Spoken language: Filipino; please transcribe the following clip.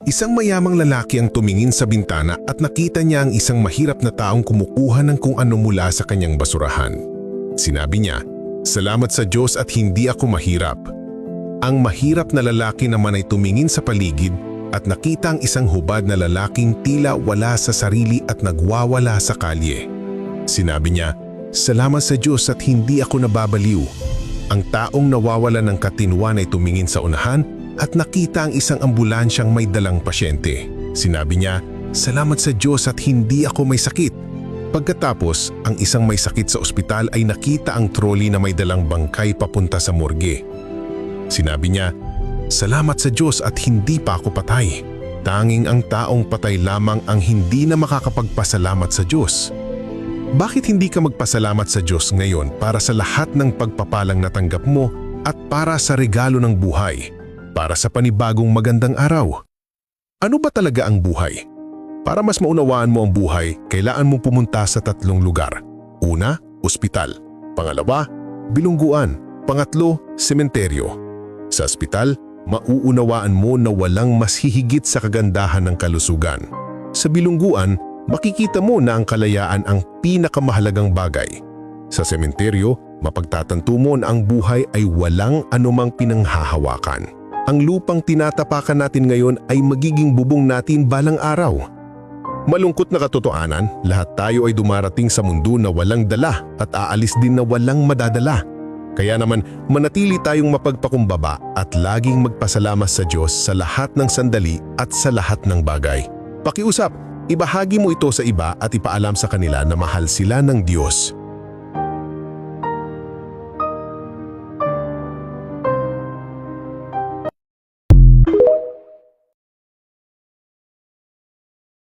Isang mayamang lalaki ang tumingin sa bintana at nakita niya ang isang mahirap na taong kumukuha ng kung ano mula sa kanyang basurahan. Sinabi niya, "Salamat sa Diyos at hindi ako mahirap." Ang mahirap na lalaki naman ay tumingin sa paligid at nakita ang isang hubad na lalaking tila wala sa sarili at nagwawala sa kalye. Sinabi niya, "Salamat sa Diyos at hindi ako nababaliw." Ang taong nawawalan ng katinwan ay tumingin sa unahan at nakita ang isang ambulansyang may dalang pasyente. Sinabi niya, "Salamat sa Diyos at hindi ako may sakit." Pagkatapos, ang isang may sakit sa ospital ay nakita ang trolley na may dalang bangkay papunta sa morgue. Sinabi niya, "Salamat sa Diyos at hindi pa ako patay." Tanging ang taong patay lamang ang hindi na makakapagpasalamat sa Diyos. Bakit hindi ka magpasalamat sa Diyos ngayon para sa lahat ng pagpapalang natanggap mo at para sa regalo ng buhay, para sa panibagong magandang araw? Ano ba talaga ang buhay? Para mas maunawaan mo ang buhay, kailangan mong pumunta sa 3 lugar. Una, ospital. Pangalawa, bilungguan. Pangatlo, sementeryo. Sa ospital, mauunawaan mo na walang mas hihigit sa kagandahan ng kalusugan. Sa bilungguan, makikita mo na ang kalayaan ang pinakamahalagang bagay. Sa sementeryo, mapagtatanto mo na ang buhay ay walang anumang pinanghahawakan. Ang lupang tinatapakan natin ngayon ay magiging bubong natin balang araw. Malungkot na katotohanan, lahat tayo ay dumarating sa mundo na walang dala at aalis din na walang madadala. Kaya naman, manatili tayong mapagpakumbaba at laging magpasalamat sa Diyos sa lahat ng sandali at sa lahat ng bagay. Pakiusap, ibahagi mo ito sa iba at ipaalam sa kanila na mahal sila ng Diyos.